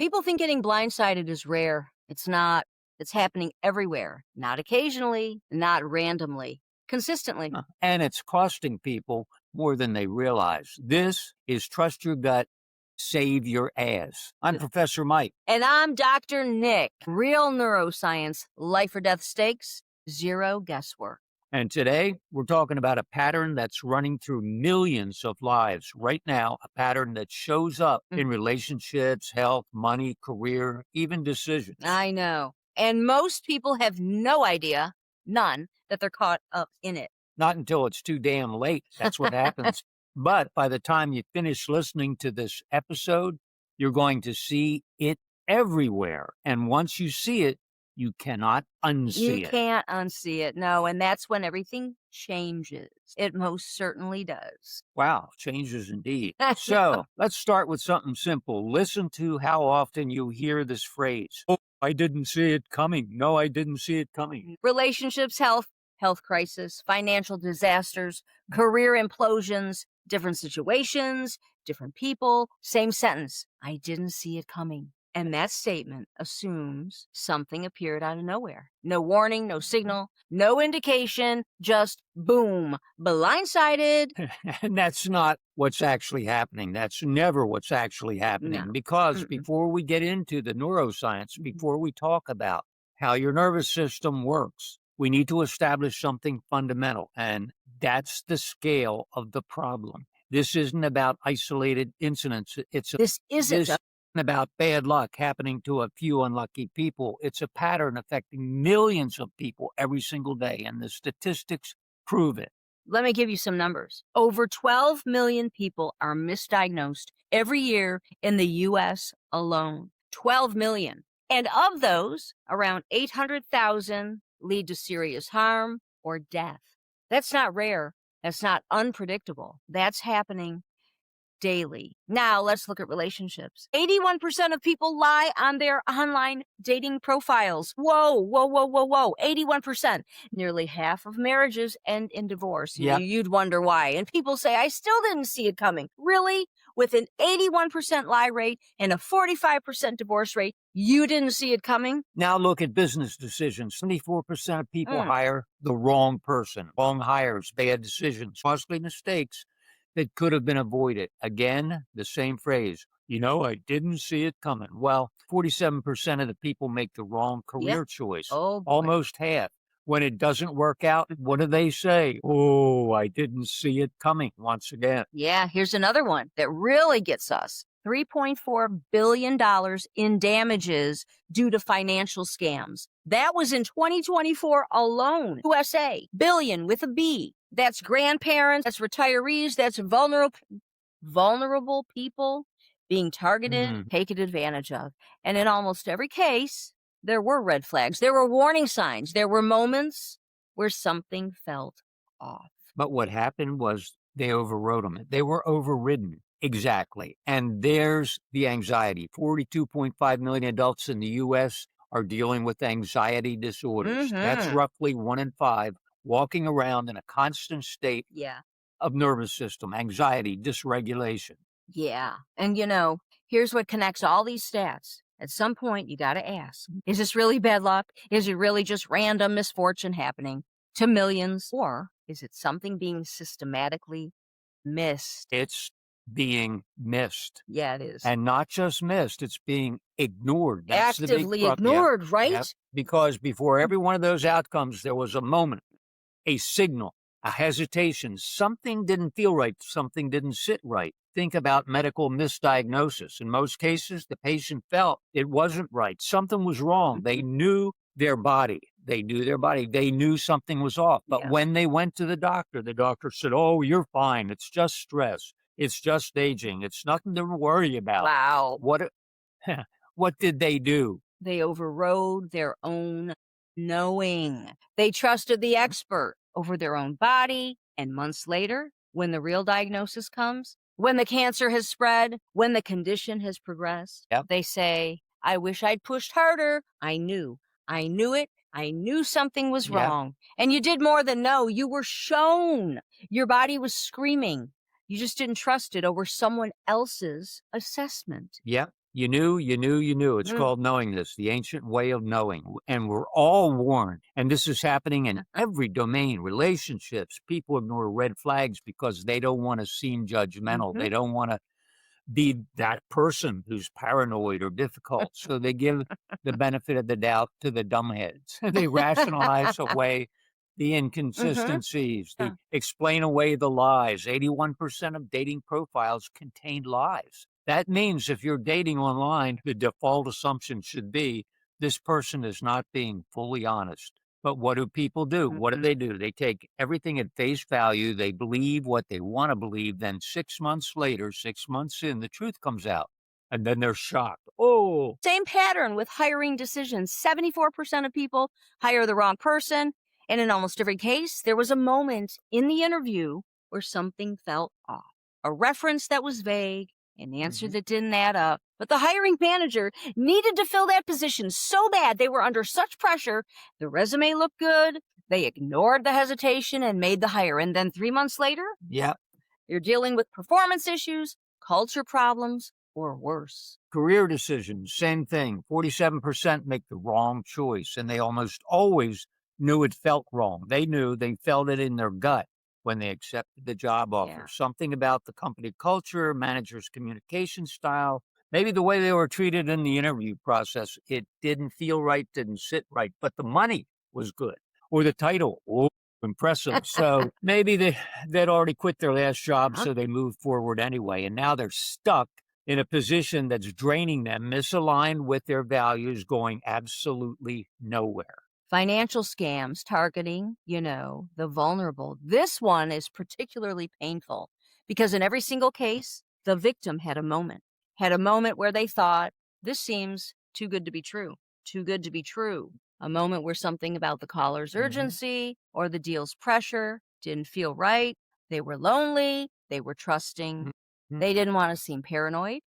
People think getting blindsided is rare. It's not. It's happening everywhere, not occasionally, not randomly, consistently. And it's costing people more than they realize. This is Trust Your Gut, Save Your Ass. I'm Professor Mike. And I'm Dr. Nick. Real neuroscience, life or death stakes, zero guesswork. And today, we're talking about a pattern that's running through millions of lives right now, a pattern that shows up in relationships, health, money, career, even decisions. I know. And most people have no idea, none, that they're caught up in it. Not until it's too damn late. That's what happens. But by the time you finish listening to this episode, you're going to see it everywhere. And once you see it, you cannot unsee it. You can't unsee it, no. And that's when everything changes. It most certainly does. Wow, changes indeed. So let's start with something simple. Listen to how often you hear this phrase. Oh, I didn't see it coming. No, I didn't see it coming. Relationships, health crisis, financial disasters, career implosions, different situations, different people, same sentence. I didn't see it coming. And that statement assumes something appeared out of nowhere. No warning, no signal, no indication, just boom, blindsided. And that's not what's actually happening. That's never what's actually happening. No. Because before we get into the neuroscience, before we talk about how your nervous system works, we need to establish something fundamental. And that's the scale of the problem. This isn't about isolated incidents. This isn't about bad luck happening to a few unlucky people. It's a pattern affecting millions of people every single day, and the statistics prove it. Let me give you some numbers. Over 12 million people are misdiagnosed every year in the U.S. alone. 12 million. And of those, around 800,000 lead to serious harm or death. That's not rare. That's not unpredictable. That's happening daily. Now let's look at relationships. 81% of people lie on their online dating profiles. Whoa. 81%. Nearly half of marriages end in divorce. Yep. You'd wonder why. And people say, I still didn't see it coming. Really? With an 81% lie rate and a 45% divorce rate, you didn't see it coming? Now look at business decisions. 74% of people hire the wrong person. Wrong hires, bad decisions, costly mistakes that could have been avoided. Again, the same phrase. I didn't see it coming. Well, 47% of the people make the wrong career choice. Oh, boy. Almost half. When it doesn't work out, what do they say? Oh, I didn't see it coming once again. Yeah, here's another one that really gets us. $3.4 billion in damages due to financial scams. That was in 2024 alone. USA, billion with a B. That's grandparents, that's retirees, that's vulnerable people being targeted, taken advantage of. And in almost every case, there were red flags. There were warning signs. There were moments where something felt off. But what happened was they overrode them. They were overridden. Exactly. And there's the anxiety. 42.5 million adults in the U.S. are dealing with anxiety disorders. That's roughly 1 in 5 walking around in a constant state of nervous system, anxiety, dysregulation. Yeah. And here's what connects all these stats. At some point, you got to ask, is this really bad luck? Is it really just random misfortune happening to millions? Or is it something being systematically missed? It's being missed. Yeah, it is. And not just missed, it's being ignored. That's actively ignored, right? Yep. Because before every one of those outcomes, there was a moment, a signal, a hesitation. Something didn't feel right. Something didn't sit right. Think about medical misdiagnosis. In most cases, the patient felt it wasn't right. Something was wrong. They knew their body. They knew something was off. But when they went to the doctor said, oh, you're fine. It's just stress. It's just aging. It's nothing to worry about. Wow. What did they do? They overrode their own knowing. They trusted the expert over their own body. And months later, when the real diagnosis comes, when the cancer has spread, when the condition has progressed, they say, I wish I'd pushed harder. I knew it. I knew something was wrong. And you did more than know. You were shown. Your body was screaming. You just didn't trust it over someone else's assessment. Yep. You knew, you knew, you knew. It's Mm. called knowingness, the ancient way of knowing. And we're all warned. And this is happening in every domain, relationships. People ignore red flags because they don't want to seem judgmental. Mhm. They don't want to be that person who's paranoid or difficult. So they give the benefit of the doubt to the dumbheads. They rationalize away the Mhm. inconsistencies. They Yeah. explain away the lies. 81% of dating profiles contain lies. That means if you're dating online, the default assumption should be this person is not being fully honest. But what do people do? What do Mhm. they do? They take everything at face value. They believe what they want to believe. Then 6 months later, 6 months in, the truth comes out. And then they're shocked. Oh, Same pattern with hiring decisions. 74% of people hire the wrong person. And in almost every case, there was a moment in the interview where something felt off. A reference that was vague, an answer mhm. that didn't add up. But the hiring manager needed to fill that position so bad. They were under such pressure. The resume looked good. They ignored the hesitation and made the hire. And then 3 months later, Yeah. you're dealing with performance issues, culture problems, or worse. Career decisions, same thing. 47% make the wrong choice, and they almost always knew it felt wrong. They knew, they felt it in their gut when they accepted the job Yeah. offer. Something about the company culture, manager's communication style, maybe the way they were treated in the interview process. It didn't feel right, didn't sit right, but the money was good, or the title. Oh, impressive. So maybe they'd already quit their last job, Huh? so they moved forward anyway, and now they're stuck in a position that's draining them, misaligned with their values, going absolutely nowhere. Financial scams targeting, the vulnerable. This one is particularly painful because in every single case, the victim had a moment where they thought, this seems too good to be true, too good to be true. A moment where something about the caller's Mhm, urgency or the deal's pressure didn't feel right. They were lonely, they were trusting, mhm. they didn't want to seem paranoid,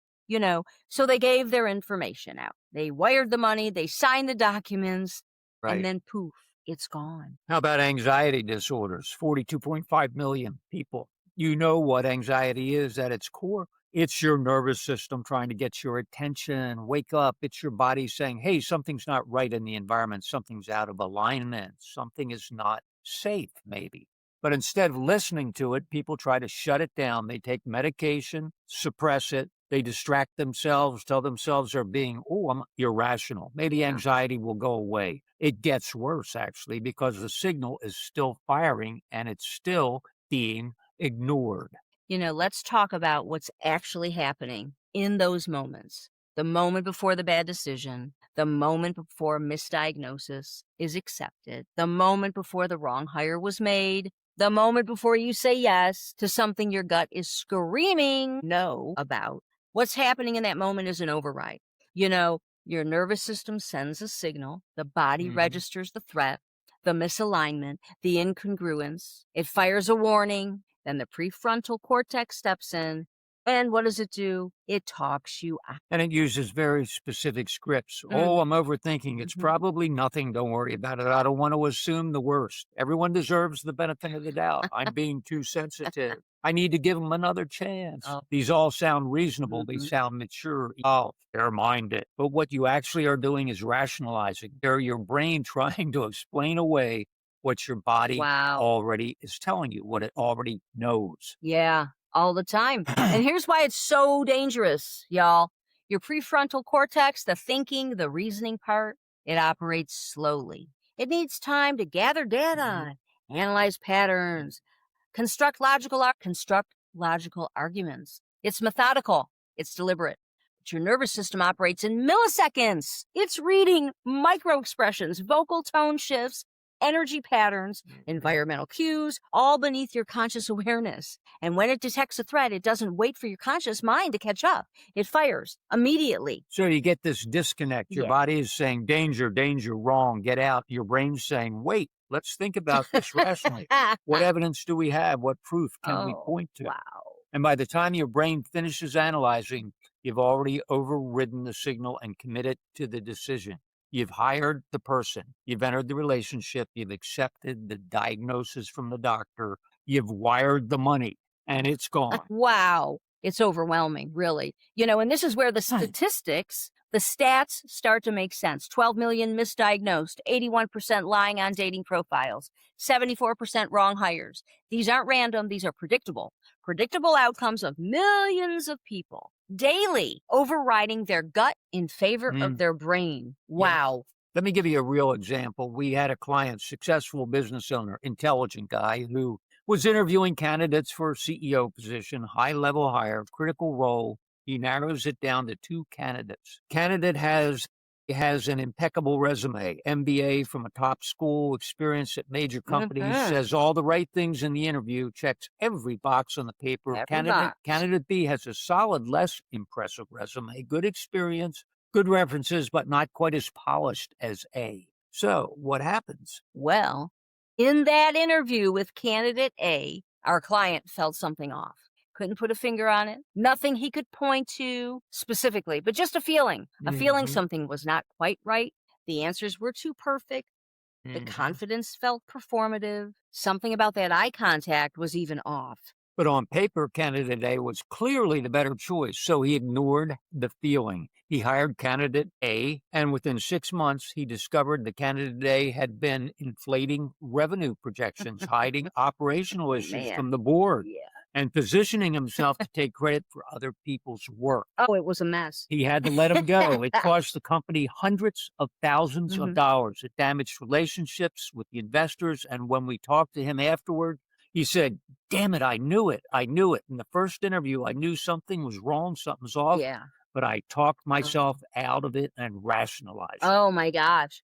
so they gave their information out. They wired the money, they signed the documents, and Right. then poof, it's gone. How about anxiety disorders? 42.5 million people. You know what anxiety is at its core. It's your nervous system trying to get your attention. Wake up. It's your body saying, hey, something's not right in the environment. Something's out of alignment. Something is not safe, maybe. But instead of listening to it, people try to shut it down. They take medication, suppress it. They distract themselves, tell themselves they're being, oh, I'm irrational. Maybe Yeah. anxiety will go away. It gets worse, actually, because the signal is still firing and it's still being ignored. Let's talk about what's actually happening in those moments. The moment before the bad decision, the moment before misdiagnosis is accepted, the moment before the wrong hire was made, the moment before you say yes to something your gut is screaming no about. What's happening in that moment is an override. Your nervous system sends a signal, the body Mhm. registers the threat, the misalignment, the incongruence. It fires a warning, then the prefrontal cortex steps in. And what does it do? It talks you out. And it uses very specific scripts. Mm, Oh, I'm overthinking. It's mhm. probably nothing. Don't worry about it. I don't want to assume the worst. Everyone deserves the benefit of the doubt. I'm being too sensitive. I need to give them another chance. Oh, These all sound reasonable. They mhm. sound mature. Oh, fair minded. But what you actually are doing is rationalizing. They're your brain trying to explain away what your body Wow. already is telling you, what it already knows. Yeah, all the time. And here's why it's so dangerous, y'all. Your prefrontal cortex, the thinking, the reasoning part, it operates slowly. It needs time to gather Mhm. data, analyze patterns, construct logical arguments. It's methodical, it's deliberate. But your nervous system operates in milliseconds. It's reading micro expressions, vocal tone shifts, energy patterns, environmental cues, all beneath your conscious awareness. And when it detects a threat, it doesn't wait for your conscious mind to catch up. It fires immediately. So you get this disconnect. Your Yeah. body is saying, danger, danger, wrong, get out. Your brain's saying, wait, let's think about this rationally. What evidence do we have? What proof can we Oh, point to? wow. And by the time your brain finishes analyzing, you've already overridden the signal and committed to the decision. You've hired the person, you've entered the relationship, you've accepted the diagnosis from the doctor, you've wired the money, and it's gone. Wow. It's overwhelming, really. And this is where the statistics, the stats start to make sense. 12 million misdiagnosed, 81% lying on dating profiles, 74% wrong hires. These aren't random, these are predictable. Predictable outcomes of millions of people daily overriding their gut in favor of their brain. Wow. Let me give you a real example. We had a client, successful business owner, intelligent guy who was interviewing candidates for a CEO position, high-level hire, critical role. He narrows it down to 2 candidates. Candidate has an impeccable resume, MBA from a top school, experience at major companies, says all the right things in the interview, checks every box on the paper. Candidate B has a solid, less impressive resume, good experience, good references, but not quite as polished as A. So what happens? Well, in that interview with candidate A, our client felt something off. Couldn't put a finger on it. Nothing he could point to specifically, but just a feeling something was not quite right. The answers were too perfect. The confidence felt performative. Something about that eye contact was even off. But on paper, candidate A was clearly the better choice, so he ignored the feeling. He hired candidate A, and within 6 months, he discovered the candidate A had been inflating revenue projections, hiding operational issues from the board, and positioning himself to take credit for other people's work. Oh, it was a mess. He had to let him go. It cost the company hundreds of thousands of dollars. It damaged relationships with the investors, and when we talked to him afterward, he said, "Damn it, I knew it. I knew it. In the first interview, I knew something was wrong, something's off, but I talked myself out of it and rationalized." Oh my gosh.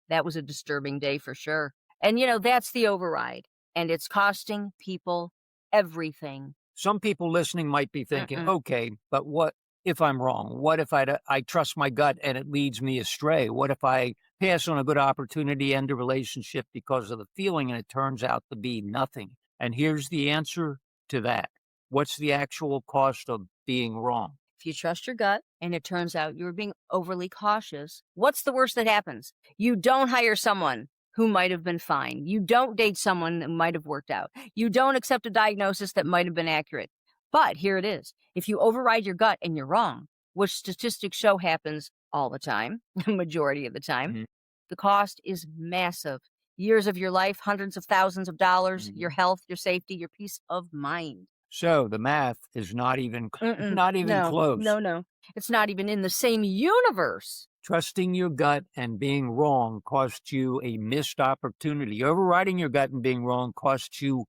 That was a disturbing day for sure. And that's the override. And it's costing people everything. Some people listening might be thinking, okay, but what if I'm wrong? What if I trust my gut and it leads me astray? What if I pass on a good opportunity, end a relationship because of the feeling and it turns out to be nothing? And here's the answer to that. What's the actual cost of being wrong? If you trust your gut and it turns out you're being overly cautious, what's the worst that happens? You don't hire someone who might have been fine. You don't date someone that might have worked out. You don't accept a diagnosis that might have been accurate. But here it is. If you override your gut and you're wrong, which statistics show happens all the time, the majority of the time, the cost is massive. Years of your life, hundreds of thousands of dollars, your health, your safety, your peace of mind. So the math is not even close. No. It's not even in the same universe. Trusting your gut and being wrong costs you a missed opportunity. Overriding your gut and being wrong costs you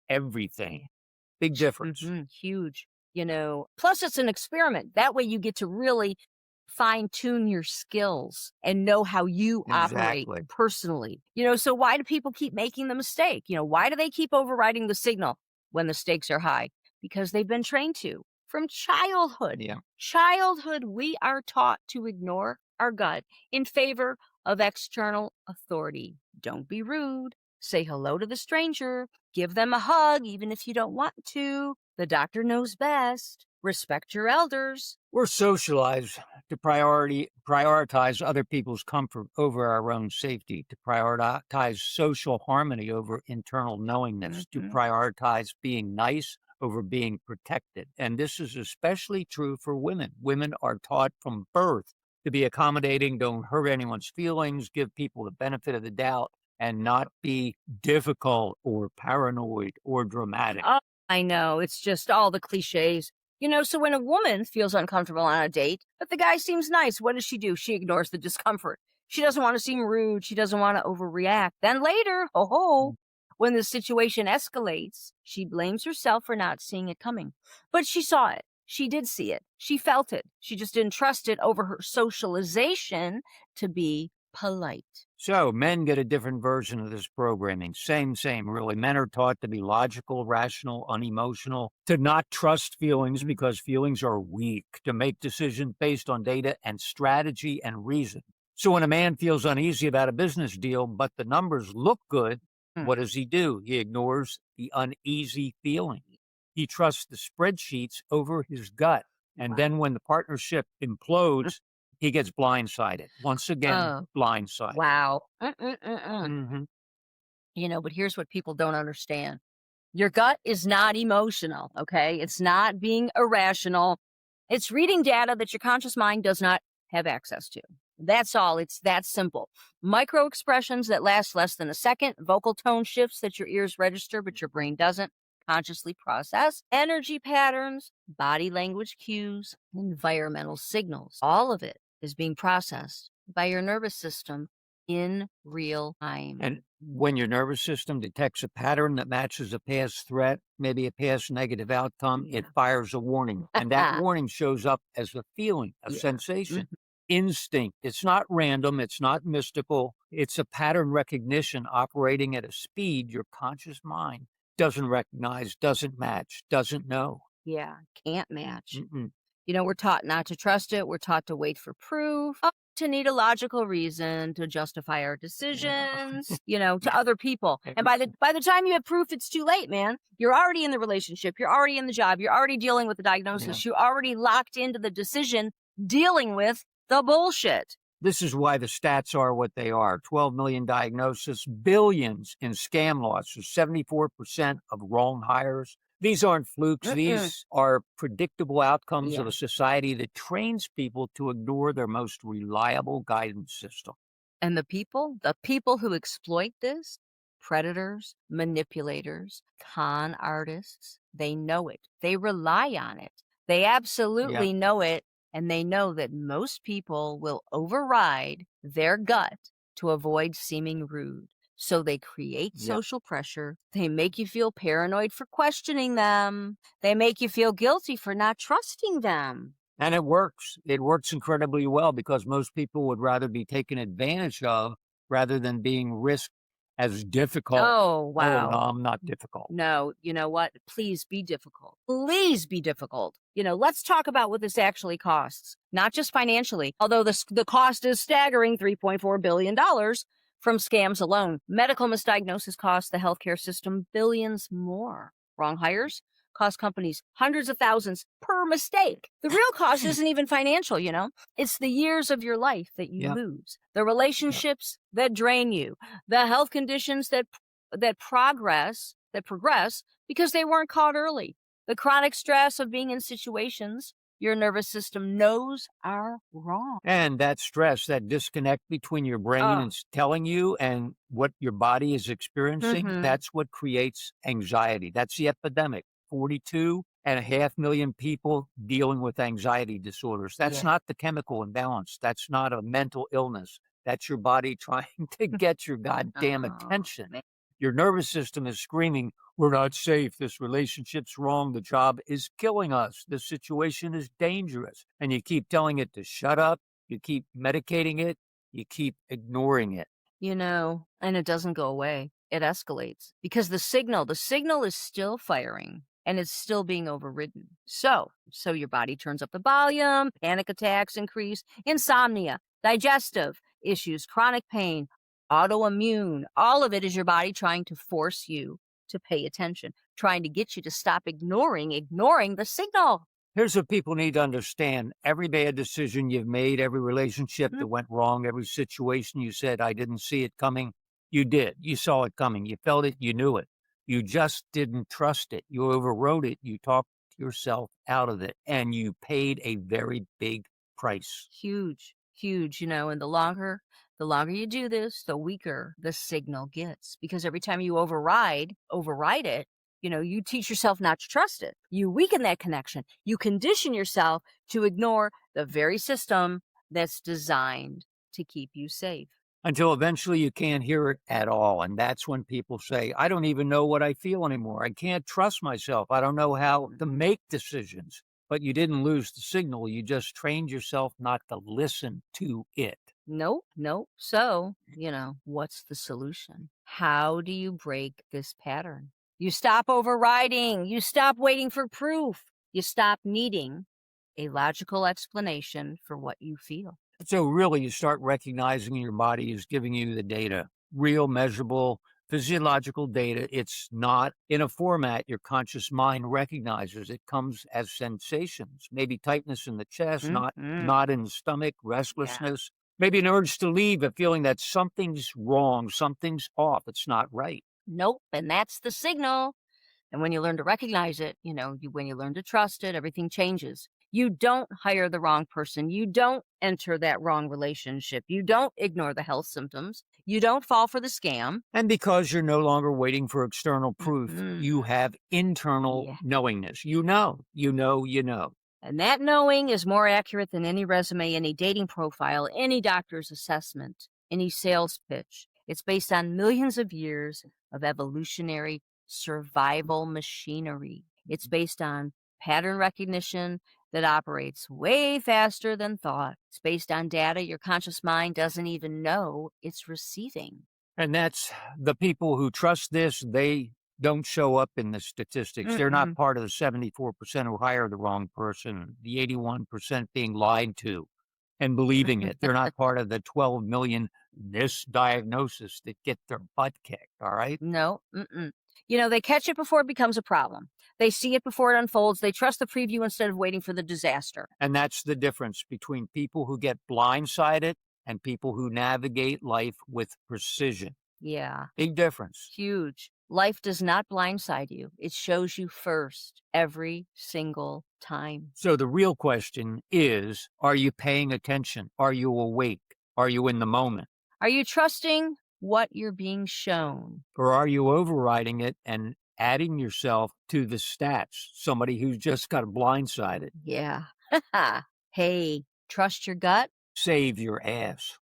everything. Big difference. Huge. Plus it's an experiment. That way you get to really fine-tune your skills and know how you operate personally. So why do people keep making the mistake? Why do they keep overriding the signal when the stakes are high? Because they've been trained to. From childhood. Childhood, we are taught to ignore our gut in favor of external authority. Don't be rude. Say hello to the stranger. Give them a hug, even if you don't want to. The doctor knows best. Respect your elders. We're socialized to prioritize other people's comfort over our own safety, to prioritize social harmony over internal knowingness, to prioritize being nice over being protected. And this is especially true for women. Women are taught from birth to be accommodating, don't hurt anyone's feelings, give people the benefit of the doubt, and not be difficult or paranoid or dramatic. Oh, I know. It's just all the cliches. So when a woman feels uncomfortable on a date, but the guy seems nice, what does she do? She ignores the discomfort. She doesn't want to seem rude. She doesn't want to overreact. Then later, when the situation escalates, she blames herself for not seeing it coming. But she saw it. She did see it. She felt it. She just didn't trust it over her socialization to be polite. So men get a different version of this programming. Same, really. Men are taught to be logical, rational, unemotional, to not trust feelings because feelings are weak, to make decisions based on data and strategy and reason. So when a man feels uneasy about a business deal, but the numbers look good, what does he do? He ignores the uneasy feeling. He trusts the spreadsheets over his gut. And then when the partnership implodes, he gets blindsided. Once again, blindsided. Wow. But here's what people don't understand. Your gut is not emotional, okay? It's not being irrational. It's reading data that your conscious mind does not have access to. That's all. It's that simple. Micro expressions that last less than a second, vocal tone shifts that your ears register but your brain doesn't consciously process, energy patterns, body language cues, environmental signals. All of it is being processed by your nervous system in real time. And when your nervous system detects a pattern that matches a past threat, maybe a past negative outcome, it fires a warning. And that warning shows up as a feeling, a sensation, instinct. It's not random. It's not mystical. It's a pattern recognition operating at a speed your conscious mind doesn't recognize, doesn't match, doesn't know. Yeah, can't match. Mm-mm. You know, we're taught not to trust it. We're taught to wait for proof, to need a logical reason to justify our decisions, to other people. And by the time you have proof, it's too late, man. You're already in the relationship. You're already in the job. You're already dealing with the diagnosis. You're already locked into the decision, dealing with the bullshit. This is why the stats are what they are. 12 million diagnoses, billions in scam losses, 74% of wrong hires. These aren't flukes. These are predictable outcomes of a society that trains people to ignore their most reliable guidance system. And the people who exploit this, predators, manipulators, con artists, they know it. They rely on it. They absolutely know it. And they know that most people will override their gut to avoid seeming rude. So they create social pressure. They make you feel paranoid for questioning them. They make you feel guilty for not trusting them. And it works. It works incredibly well because most people would rather be taken advantage of rather than being risked as difficult. Oh, wow. Oh, no, I'm not difficult. No, you know what? Please be difficult. Please be difficult. Let's talk about what this actually costs, not just financially, although the cost is staggering, $3.4 billion from scams alone. Medical misdiagnosis costs the healthcare system billions more. Wrong hires cost companies hundreds of thousands per mistake. The real cost isn't even financial, It's the years of your life that you lose, the relationships that drain you, the health conditions that progress because they weren't caught early, the chronic stress of being in situations your nervous system knows are wrong. And that stress, that disconnect between your brain and telling you and what your body is experiencing, that's what creates anxiety. That's the epidemic. 42.5 million people dealing with anxiety disorders. That's not the chemical imbalance. That's not a mental illness. That's your body trying to get your goddamn attention. Man. Your nervous system is screaming, we're not safe. This relationship's wrong. The job is killing us. This situation is dangerous. And you keep telling it to shut up. You keep medicating it. You keep ignoring it. And it doesn't go away. It escalates because the signal is still firing. And it's still being overridden. So your body turns up the volume, panic attacks increase, insomnia, digestive issues, chronic pain, autoimmune. All of it is your body trying to force you to pay attention, trying to get you to stop ignoring the signal. Here's what people need to understand. Every bad decision you've made, every relationship that went wrong, every situation you said, I didn't see it coming, you did. You saw it coming. You felt it. You knew it. You just didn't trust it. You overrode it. You talked yourself out of it, and you paid a very big price. Huge, and the longer you do this, the weaker the signal gets. Because every time you override it, you teach yourself not to trust it. You weaken that connection. You condition yourself to ignore the very system that's designed to keep you safe. Until eventually you can't hear it at all. And that's when people say, I don't even know what I feel anymore. I can't trust myself. I don't know how to make decisions. But you didn't lose the signal. You just trained yourself not to listen to it. Nope. So, what's the solution? How do you break this pattern? You stop overriding. You stop waiting for proof. You stop needing a logical explanation for what you feel. So really, you start recognizing your body is giving you the data, real, measurable, physiological data. It's not in a format your conscious mind recognizes. It comes as sensations, maybe tightness in the chest, not in the stomach, restlessness, maybe an urge to leave, a feeling that something's wrong, something's off, it's not right. Nope, and that's the signal. And when you learn to recognize it, when you learn to trust it, everything changes. You don't hire the wrong person. You don't enter that wrong relationship. You don't ignore the health symptoms. You don't fall for the scam. And because you're no longer waiting for external proof, Mhm. you have internal Yeah. knowingness. You know, you know, you know. And that knowing is more accurate than any resume, any dating profile, any doctor's assessment, any sales pitch. It's based on millions of years of evolutionary survival machinery. It's based on pattern recognition that operates way faster than thought. It's based on data your conscious mind doesn't even know it's receiving. And that's the people who trust this, they don't show up in the statistics. They're not Mm-mm. part of the 74% who hire the wrong person, the 81% being lied to and believing it. They're not part of the 12 million misdiagnoses that get their butt kicked, all right? No. Mm-mm. They catch it before it becomes a problem. They see it before it unfolds. They trust the preview instead of waiting for the disaster. And that's the difference between people who get blindsided and people who navigate life with precision. Yeah, Big difference. huge. Life does not blindside you. It shows you first every single time. So the real question is, are you paying attention? Are you awake? Are you in the moment? Are you trusting what you're being shown? Or are you overriding it and adding yourself to the stats? Somebody who's just got blindsided. Yeah. Hey, trust your gut. Save your ass.